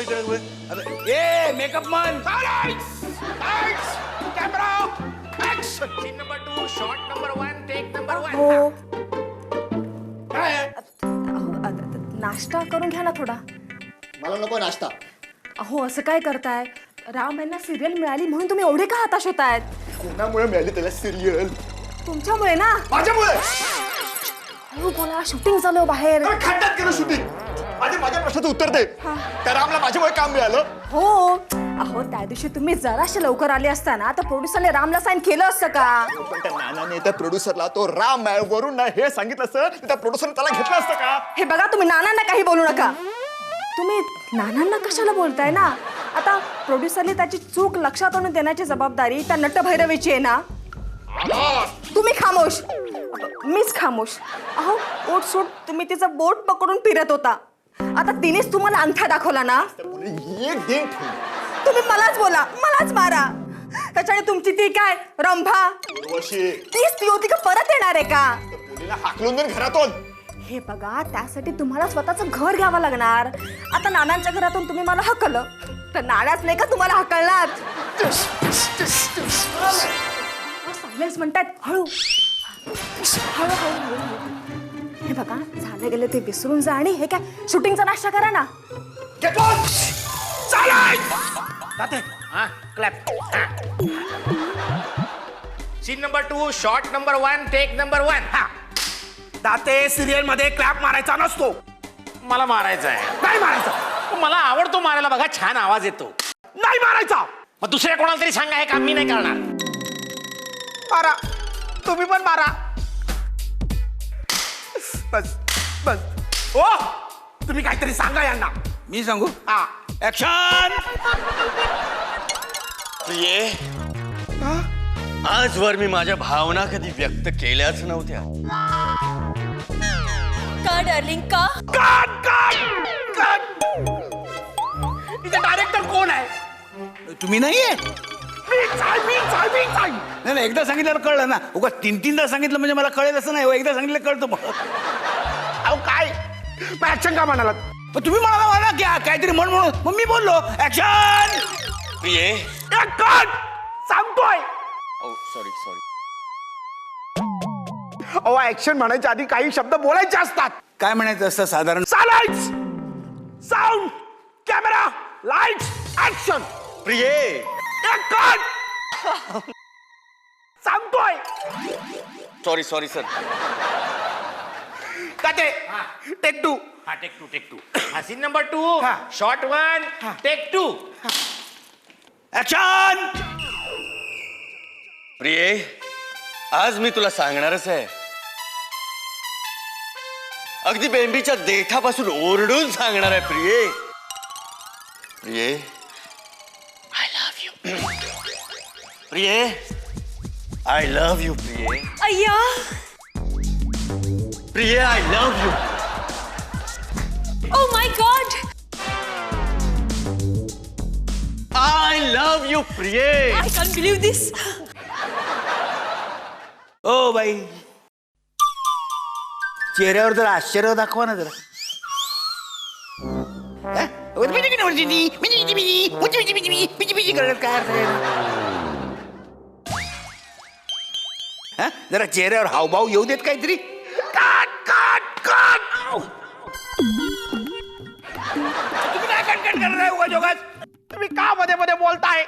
ए makeup man camera action scene number 2 shot number 1 take number 1 हो काय आहे? नाश्ता करून घ्या ना थोडा. मला नको नाश्ता. अहो असं काय करताय? राम यांना सिरियल मिळाली म्हणून तुम्ही एवढे का हताश होतायत? कोणामुळे मिळाली त्याला सिरियल? तुमच्यामुळे ना. माझ्यामुळे. हळू बोला, शूटिंग चालू आहे बाहेर. खड्ड्यात केलं शूटिंग. माझ्या प्रश्नाचं उत्तर दे. त्या रामला माझ्यामुळे काम मिळालं. हो अहो त्या दिवशी तुम्ही जराशे लवकर आले असताना तर प्रोड्युसरने रामला साईन केलं असतं का? पण त्या नानाने त्या प्रोड्युसरला तो राम आहे वरून नाही हे सांगितलं असतं तर त्या प्रोड्युसरने त्याला घेतलं असतं का? हे बघा तुम्ही नानांना काही बोलू नका. तुम्ही नानांना कशाला बोलताय ना? आता प्रोड्युसरने त्याची चूक लक्षात आणून देण्याची जबाबदारी त्या नटभैरवीची आहे ना. तुम्ही खामोश. मीच खामोश. अहो ओट सूट तुम्ही तिचं बोट पकडून फिरत होता. आता तिनेच तुम्हाला अंगठा दाखवला ना. एक दिन ठेव. तुम्ही मलाच बोला, मलाच मारा. त्याच्याने तुमची ती काय रंभा तीच ती होती का परत येणार आहे का? हाकलून दे घरातून. हे बघा त्यासाठी तुम्हाला स्वतःचं घर घ्यावं लागणार. आता नानांच्या घरातून तुम्ही मला हकलं तर नानाच नाही का तुम्हाला हकलणार? सायलेन्स म्हणतात. हळू हळू हळू हळू. हे बघा झालं गेलं ते विसरून जा आणि हे काय शूटिंगचा नाश्ता करा ना. Clap scene number 2 shot number 1 take number 1 Date serial मध्ये क्लॅप मारायचा नसतो. मला मारायचा आहे. नाही मारायचा. मला आवडतो मारायला बघा छान आवाज येतो. नाही मारायचा. मग दुसऱ्या कोणाला तरी सांगा हे काम मी नाही करणार. मारा तुम्ही पण मारा. बस बस. ओ तुम्ही काहीतरी सांगा यांना. मी सांगू? हा ऍक्शन. प्रिये आजवर मी माझ्या भावना कधी व्यक्त केल्याच नव्हत्या. का डार्लिंग का? Cut cut cut. इथे डायरेक्टर कोण आहे? तुम्ही नाहीये? मीच आहे. नाही नाही, एकदा सांगितल्यावर कळलं ना. उगा तीन तीनदा सांगितलं म्हणजे मला कळेल असं नाही. एकदा सांगितलं कळतं मग. अहो काय ऍक्शन का म्हणालात? पण तुम्ही म्हणाला मला की काहीतरी म्हणून मग मी बोललो ऍक्शन. प्रिये कट सांगतोय. Sorry sorry. अहो ऍक्शन म्हणायच्या आधी काही शब्द बोलायचे असतात. काय म्हणायचं असतं साधारण? Silence sound camera light action. प्रिये कट सांगतोय. Sorry sorry sir. काटे टेक 2 हा take 2 scene number 2 shot 1 take 2 action. प्रिये आज मी तुला सांगणारच आहे. अगदी बेंबीच्या देठापासून ओरडून सांगणार आहे. प्रिये प्रिये आय लव्ह यू. प्रिये आय लव्ह यू. प्रिये अय्या प्रिये I love you. Oh my God. I love you. प्रिये I can't believe this. O by चेहऱ्यावर जरा आश्चर्य दाखवा ना जरा. जरा चेहऱ्यावर हावभाव येऊ देत काहीतरी. Cut cut cut. तुम्ही काय कटकट करणार उगाच? तुम्ही का मध्ये मध्ये बोलताय?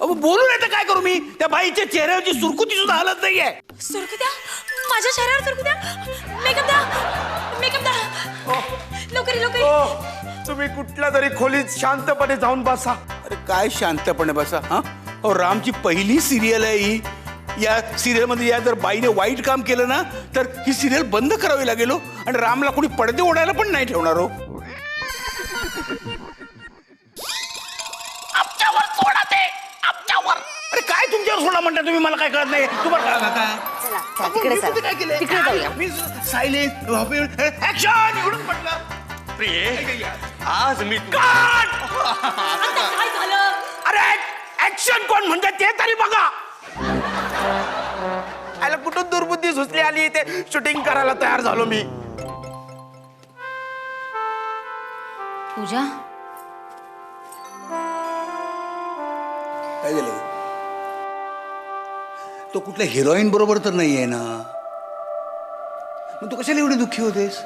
अहो बोलू नाही तर काय करू मी? त्या बाईच्या चेहऱ्यावरची सुरकुती सुद्धा हलत नाहीये. सुरकू द्या माझ्या चेहऱ्यावर सुरकू द्या. मेकअप द्या लवकर लवकर. तुम्ही कुठल्या तरी खोलीत शांतपणे जाऊन बसा. अरे काय शांतपणे बसा. हा अहो रामची पहिली सिरियल आहे ही. या सिरियल मध्ये या जर बाईने वाईट काम केलं ना तर ही सिरियल बंद करावी लागेल हो. आणि रामला कोणी पडदे ओढायला पण नाही ठेवणार हो. आमच्यावर सोडा ते आमच्यावर. अरे काय तुमच्यावर सोडा म्हणता तुम्ही? मला काय कळत नाही. तुम्हाला काय केलं? तिकडे जाऊया. मी सायलेंट ऍक्शन एवढंच म्हटलं. प्रिये आज मी काय झालं? अरे ऍक्शन कोण म्हणजे ते तरी बघा. आला कुठून दुर्बुद्धी सुचली आली ते शूटिंग करायला तयार झालो मी. पूजा काय झालं? तो कुठल्या हिरोईन बरोबर तर नाही आहे ना? मग तू कशाला एवढी दुःखी होतेस?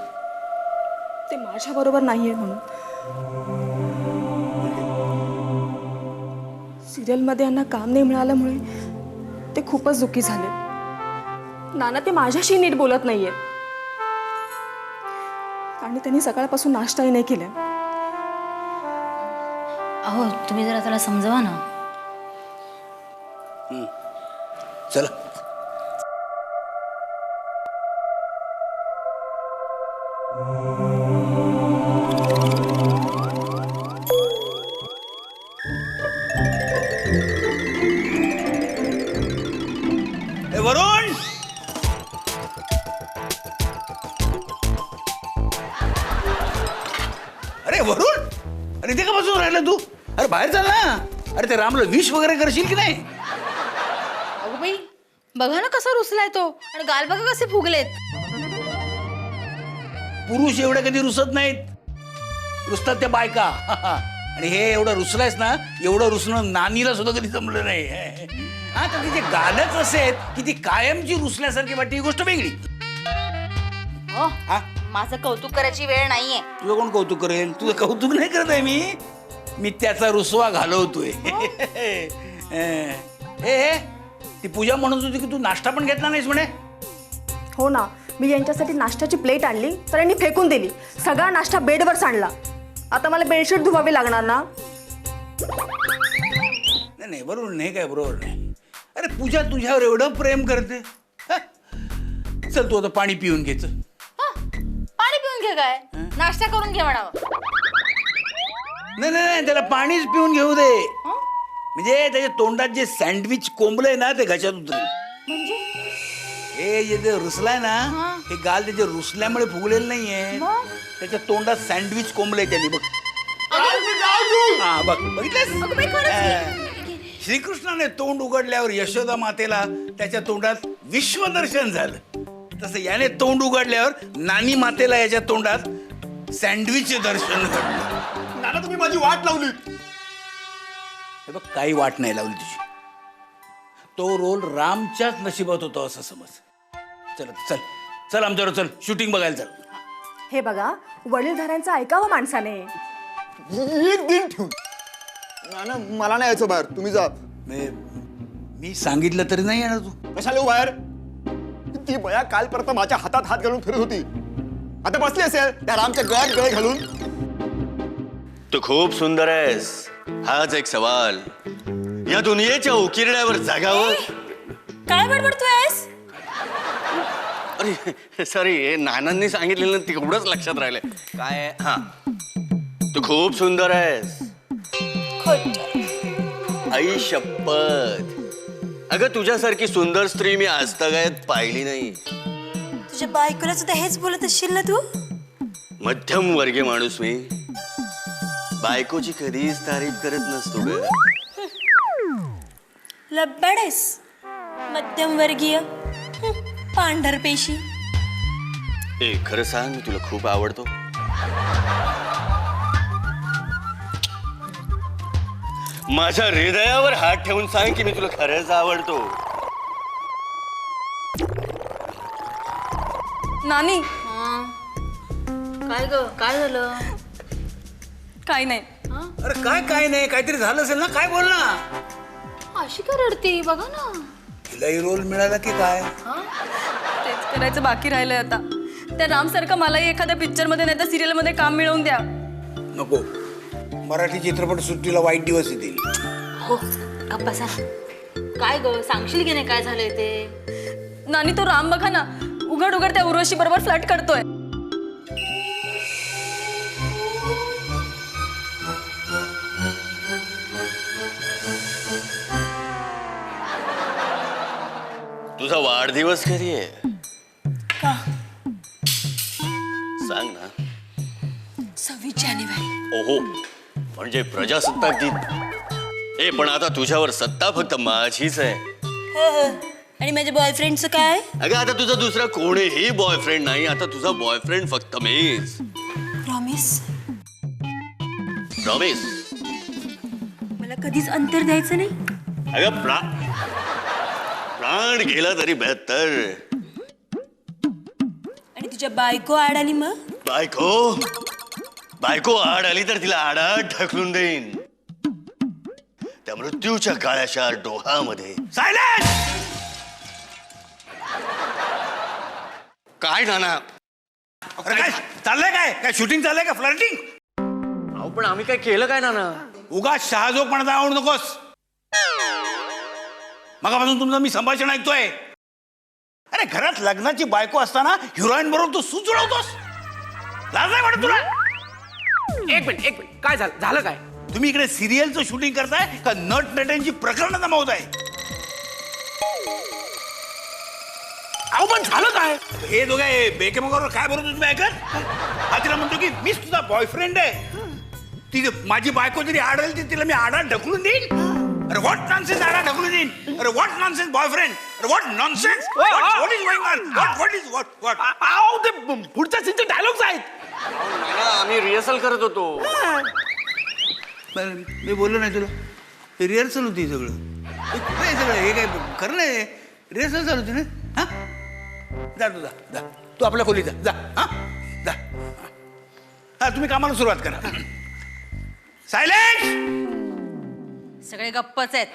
ते माझ्या बरोबर नाहीये म्हणून. सिरियलमध्ये यांना काम नाही मिळाल्यामुळे ते खूपच दुःखी झाले. नाना ते माझ्याशी नीट बोलत नाहीये आणि त्यांनी सकाळपासून नाश्ताही नाही केलाय. अहो तुम्ही जरा त्याला समजवा ना. चला. ए, वरुण! अरे वरुण, अरे ते का बसून राहिला तू? अरे बाहेर चाल ना. अरे ते रामला विष वगैरे करशील की नाही? अगो बाई बघा ना कसा रुसलाय तो आणि गाल बघा कसे फुगलेत. पुरुष एवढे कधी रुसत नाहीत, रुसतात त्या बायका. आणि हे एवढं रुसलायस ना, एवढं रुसणं नानीला सुद्धा कधी जमलं नाही. हा तर तिचे गालच असेल की ती कायमची रुसल्यासारखी वाटते, ही गोष्ट वेगळी. हो हा माझं कौतुक करायची वेळ नाहीये. तुझं कोण कौतुक करेल? तुझं कौतुक नाही करत आहे मी त्याचा रुसवा घालवतोय. हे ती पूजा म्हणत होती की तू नाश्ता पण घेतला नाहीस म्हणे. हो ना, मी यांच्यासाठी नाश्त्याची प्लेट आणली तर यांनी फेकून दिली. सगळा नाश्ता बेडवर सांडला. आता मला बेडशीट धुवावी लागणार ना. नाही बरोबर नाही, काय बरोबर नाही. अरे पूजा तुझ्यावर एवढं प्रेम करते. हा? चल तू आता पाणी पिऊन घे. चल. पाणी पिऊन घे काय, नाश्ता करून घे म्हणावं. नाही नाही नाही, त्याला पाणीच पिऊन घेऊ दे. म्हणजे त्याच्या तोंडात जे सँडविच कोंबलंय ना ते घशात उतरेल. म्हणजे हे जे रुसलाय ना, हे गाल त्याच्या रुसल्यामुळे फुगलेलं नाहीये. त्याच्या तोंडात सँडविच कोंबलंय त्यांनी. बघ हा बघ, बघितलंस? श्रीकृष्णाने तोंड उघडल्यावर यशोदा मातेला त्याच्या तोंडात विश्वदर्शन झालं. तसं याने तोंड उघडल्यावर नानी मातेला याच्या तोंडात सँडविच दर्शन घडलं. नाना तुम्ही माझी वाट लावली. हे बघ, काही वाट नाही लावली तुझी. तो रोल रामच्याच नशिबात होता असं समज. चल चल चल आमच्यावर चल, शूटिंग बघायला चल. हे बघा, वडीलधाऱ्यांचं ऐकावं माणसाने. एक दिन ठेवून नाना मला नाही यायचं बाहेर. तुम्ही जा. मी सांगितलं तरी नाही येणार तू. कशाला येऊ बाहेर? ती बया कालपर्यंत माझ्या हातात हात घालून फिरत होती. आता बसली असेल त्या रामच्या गळ्यात गळे घालून. तू खूप सुंदर आहेस. हाच एक सवाल, या दुनियेच्या उकिरड्यावर जगावं. काय बडबडतोयस? अरे सॉरी, हे नानांनी सांगितलेलं तेवढंच लक्षात राहिलंय. काय? हा, तू खूप सुंदर आहेस. आई शपथ. अगं तुझ्यासारखी सुंदर स्त्री मी आजतागायत पाहिली नाही. तुझ्या बायकोला सुद्धा हेच बोलत असशील ना तू? मध्यम वर्गीय माणूस मी. बायकोची कधीच तारीफ करत नसतो ग. लब्बाडेस मध्यमवर्गीय पांढरपेशी. ए खरं सांग, मी तुला खूप आवडतो. माझ्या हृदयावर हात ठेवून सांग की मी तुला खरंच आवडतो. नानी, काय ग, काय झालं? काही नाही. अरे काय नाही, काहीतरी झालं असेल ना. काय बोल ना. अशी का रडती? बघा ना. तिलाही रोल मिळाला की काय? तेच करायचं बाकी राहिलंय आता. त्या रामसारखं मलाही एखाद्या पिक्चरमध्ये नाही तर सिरियलमध्ये काम मिळवून द्या. नको. मराठी चित्रपट सृष्टीला वाईट दिवस येतील. हो गप्पा सा. काय ग, सांगशील की नाही काय झालंय ते? नानी, तो राम बघा ना, उघड उघड त्या उर्वशी बरोबर फ्लर्ट करतोय. तुझा वाढदिवस कधी आहे? का? सांग ना. 26 जानेवारी. ओहो, म्हणजे प्रजासत्ताक दिन. ए पण आता तुझ्यावर सत्ता फक्त माझीच आहे. आणि माझ्या बॉयफ्रेंडचं काय? अगं आता तुझा दुसरा कोणीही बॉयफ्रेंड नाही. आता तुझा बॉयफ्रेंड फक्त मीच. प्रॉमिस? प्रॉमिस. मला कधीच अंतर द्यायचं नाही. अगं प्राण गेला तरी बेहतर. आणि तुझ्या बायको आड आली मग? बायको आड आली तर तिला आडात ढकलून देईन. त्या मृत्यूच्या काळ्याच्या डोहामध्ये. सायलेंट. काय नाना? अरे काय चाललंय? काय शूटिंग चाललंय का? फ्लर्टिंग? अहो पण आम्ही काय केलं काय नाना? उगा शहाजोगपणा आवडू नकोस. मगापासून तुमचं मी संभाषण ऐकतोय. अरे घरात लग्नाची बायको असताना हिरोईन बरोबर तू सुचवतोस. लाज नाही वाटत तुला? एक मिनिट काय झालं काय? तुम्ही इकडे सिरियलचं शूटिंग करताय का नट नट्यांची प्रकरण जमावत आहे? अहो पण झालं काय? हे दोघे बेके मगावर काय बोलत तुम्ही ऐकत? हा तिला म्हणतो की मीच तुझा बॉयफ्रेंड आहे. ती माझी बायको जरी आढळली तर तिला मी आडात ढकलून देईन. अरे व्हॉट नॉनसेन्स आडात ढकलून देईन. अरे व्हॉट नॉनसेन्स बॉयफ्रेंड. अरे what nonsense. What is going on? What is what? अहो ते पुढच्या सीनचे डायलॉग्स आहेत. आम्ही रिहर्सल करत होतो. मी बोललो नाही तुला? रिहर्सल होती सगळं. हे काय खरं नाही. रिहर्सल चालू होती ना? हा जा तू जा तू आपल्या खोलीत जा. हा जा. हा तुम्ही कामाला सुरुवात करा. सायलेंट. सगळे गप्पच आहेत.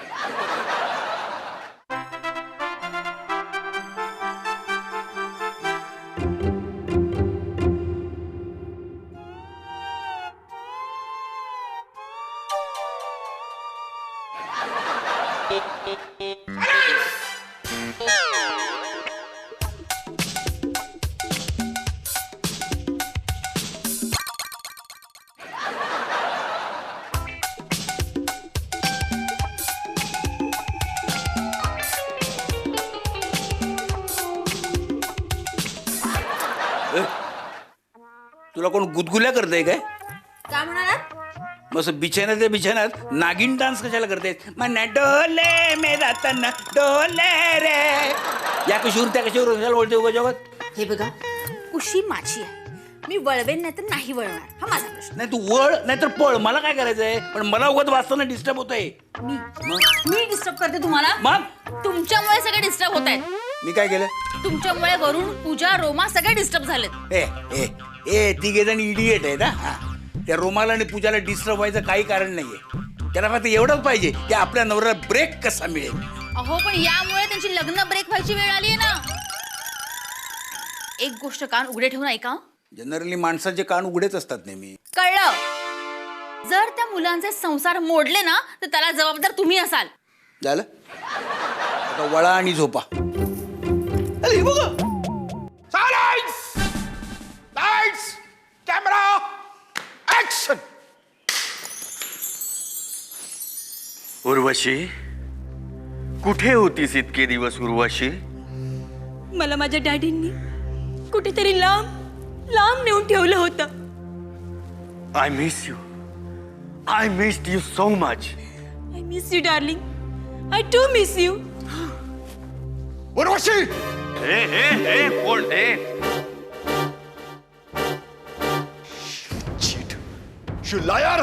तुला कोण गुदगुल्या करतंय काय? काय म्हणालात? मग बिछाण्यात नागिन डान्स कशाला करते? मन डोले मेरा तन डोले रे. या कशावर त्या कशावर कशाला बोलते उगा जगात? हे बघा, उशी माझी आहे. मी वळवेन नाही तर नाही वळणार, हा माझा प्रश्न. नाही तू वळ नाही तर पळ. मला काय करायचंय? पण मला उगाच वाचताना डिस्टर्ब होत आहे. मी डिस्टर्ब करते तुम्हाला? मग तुमच्यामुळे सगळे डिस्टर्ब होत आहेत. मी काय केलं? तुमच्यामुळे वरुण, पूजा, रोमा सगळे डिस्टर्ब झालेत. ए ए ए तिघे जण इडिएट आहेत. हा त्या रोमाला आणि पूजाला डिस्टर्ब व्हायचं काही कारण नाहीये. त्याला फक्त एवढंच पाहिजे की आपल्या नवऱ्याला ब्रेक कसा मिळेल. अहो पण यामुळे त्यांची लग्न ब्रेक व्हायची वेळ आली आहे ना. एक गोष्ट कान उघडे ठेवून ऐका. जनरली माणसाचे कान उघडेच असतात नेहमी. कळलं? जर त्या मुलांचे संसार मोडले ना तर त्याला जबाबदार तुम्ही असाल. झालं? आता वळा आणि झोपा. अरे बघा. Silence. Lights. Camera. Action. Urvashi, कुठे होतीस इतके दिवस उर्वशी? मला माझ्या डॅडींनी कुठेतरी लांब लांब नेऊन ठेवलं होतं. I miss you. I missed you so much. I miss you darling. I too miss you. Urvashi. हे कोण हे? Shit. You liar.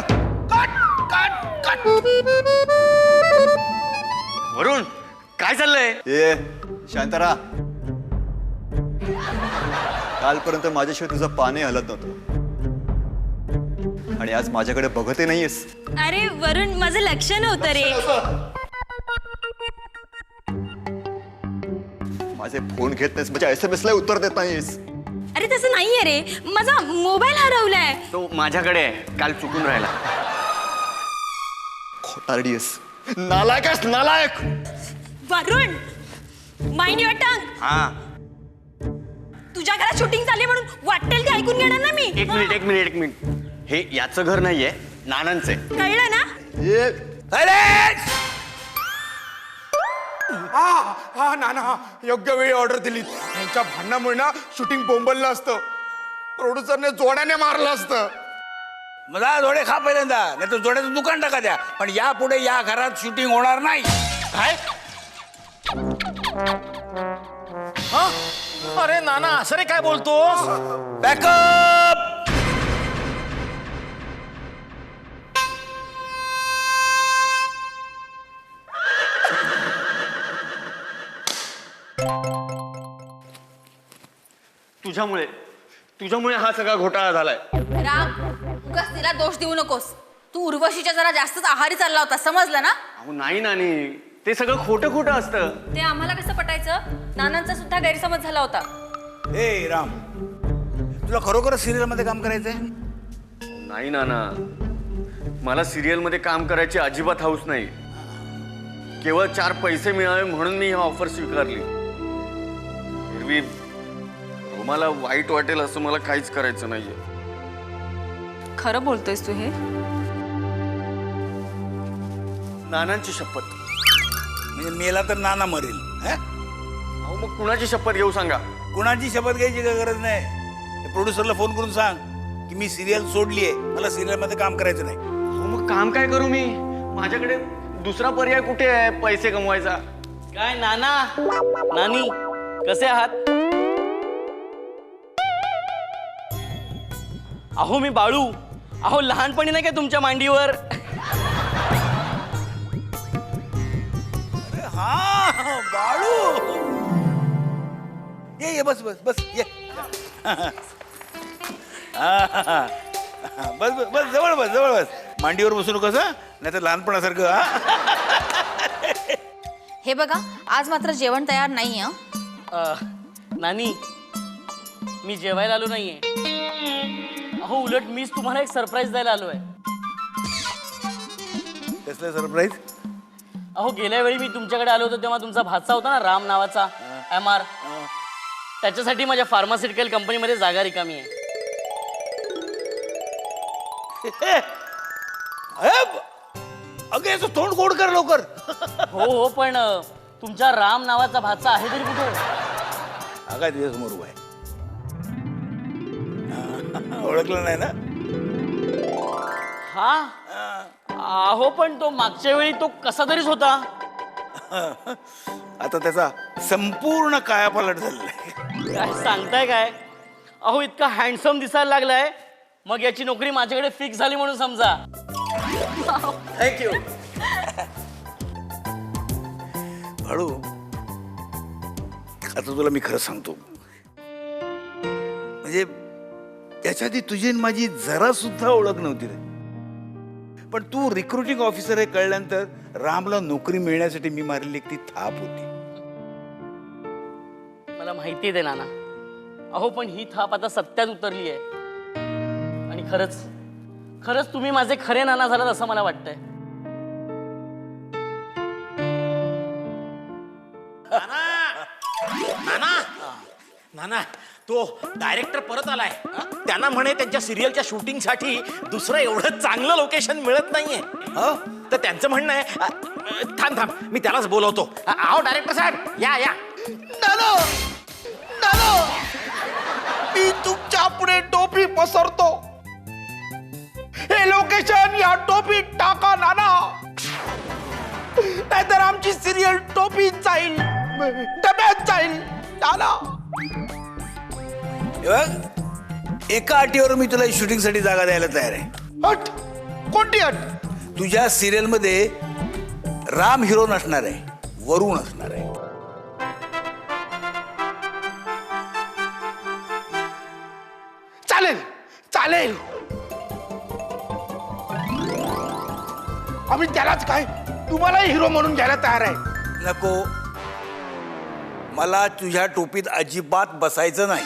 वरुण, काय चाललंय? ए शांत राहा. कालपर्यंत माझ्याशिवाय तुझं पाने हलत नव्हतं आणि आज माझ्याकडे बघतही नाहीयेस. अरे वरुण, माझं लक्ष नव्हतं रे. माझे फोन घेत नाहीस, माझ्या SMS ला उत्तर देत नाहीस. अरे तसं नाहीये रे, माझा मोबाईल हरवलाय. तो माझ्याकडे आहे. काल चुकून राहिला. खोटारडी आहेस. नालायक आहेस, नालायक. वरुण, माइंड युअर टंग. हा, तुझ्या घरात शूटिंग चालली म्हणून वाटेल ते ऐकून घेणार ना मी. एक मिनिट. हे याचं घर नाहीये, नानांचं आहे. कळलं ना? हा नाना योग्य वेळी ऑर्डर दिली. यांच्या भांडणामुळे ना शूटिंग बोंबललं असतं. प्रोड्युसरने जोड्याने मारलं असतं. मला जोडे खा पहिल्यांदा, नाही तर जोड्याचं दुकान टाका द्या. पण यापुढे या घरात शूटिंग होणार नाही. काय? अरे नाना असं रे काय बोलतोस? बॅकअप. तुझ्यामुळे हा सगळा घोटाळा झालाय. राम उगाच तिला दोष देऊ नकोस. तू उर्वशीच्या जरा जास्तच आहारी चालला होता, समजलं ना? अहो नाही नानी, ते सगळं खोटं असतं. ते आम्हाला कसं पटायचं? नानांचा सुद्धा गैरसमज झाला होता. ए राम, तुला खरोखर सिरियल मध्ये काम करायचंय? नाही नाना, मला सिरियल मध्ये काम करायची अजिबात हौस नाही. केवळ 4 पैसे मिळावे म्हणून मी ही ऑफर स्वीकारली. एरवी तुम्हाला वाईट वाटेल असं मला काहीच करायचं नाहीये. खरं बोलतोयस तू हे? नानांची शपथ. म्हणजे मेला तर नाना मरेल. हं? अहो मग कुणाची शपथ घेऊ सांगा? कुणाची शपथ घ्यायची काय गरज नाही. प्रोड्युसरला फोन करून सांग की मी सिरियल सोडली आहे, मला सिरियल मध्ये काम करायचं नाही. अहो मग काम काय करू मी? माझ्याकडे दुसरा पर्याय कुठे आहे पैसे कमवायचा? काय नाना नानी कसे आहात? अहो मी बाळू. अहो लहानपणी नाही काय तुमच्या मांडीवर? हा बाळू, ये बस बस बस ये. बस बस बस जवळ बस जवळ बस. मांडीवर बसू नकोस नाही तर लहानपणासारखं. हे बघा, आज मात्र जेवण तयार नाही हं. नानी मी जेवायला आलो नाहीये. अहो उलट मीच तुम्हाला एक सरप्राईज द्यायला आलोय. कसलं सरप्राईज? अहो गेल्या वेळी मी तुमच्याकडे आलो होतो तेव्हा तुमचा भाचा होता ना राम नावाचा, MR. त्याच्यासाठी माझ्या फार्मास्युटिकल कंपनीमध्ये जागा रिकामी आहे. अगं याचं तोंड गोड कर लवकर. हो पण तुमच्या राम नावाचा भाचा आहे तरी कुठे? अगं तुझ्या समोर उभा आहे. ओळखलं नाही ना? हा अहो पण तो मागच्या वेळी तो कसा तरीच होता. आता त्याचा संपूर्ण कायापालट झालेला आहे. काय सांगताय काय? अहो इतका हँडसम दिसायला लागलाय, मग याची नोकरी माझ्याकडे फिक्स झाली म्हणून समजा. थँक्यू. बाळू, आता तुला मी खरं सांगतो, म्हणजे याच्या आधी तुझी आणि माझी जरा सुद्धा ओळख नव्हती रे. पण तू रिक्रुटिंग ऑफिसर हे कळल्यानंतर रामला नोकरी मिळण्यासाठी मी मारलेली एक ती थाप होती. मला माहिती आहे नाना. अहो पण ही थाप आता सत्यात उतरली आहे. आणि खरंच खरंच तुम्ही माझे खरे नाना झालात असं मला वाटतंय. नाना तो डायरेक्टर परत आलाय. त्यांना म्हणे त्यांच्या सिरियलच्या शूटिंगसाठी दुसरं एवढं चांगलं लोकेशन मिळत नाहीये. तर त्यांचं म्हणणं आहे थांब मी त्यालाच बोलवतो. आओ डायरेक्टर साहेब या या. नाना, नाना, मी तुमच्या पुढे टोपी पसरतो. हे लोकेशन या टोपीत टाका नाना, नाहीतर आमची सिरियल टोपीत जाईल, डब्यात जाईल नाना. हे बघ, एका अटीवर मी तुला शूटिंगसाठी जागा द्यायला तयार आहे. अट, कोणती अट? तुझ्या सिरियल मध्ये राम हिरो नसणार आहे, वरुण असणार आहे. चालेल चालेल. आम्ही त्यालाच काय तुम्हालाही हिरो म्हणून घ्यायला तयार आहे. नको, मला तुझ्या टोपीत अजिबात बसायचं नाही.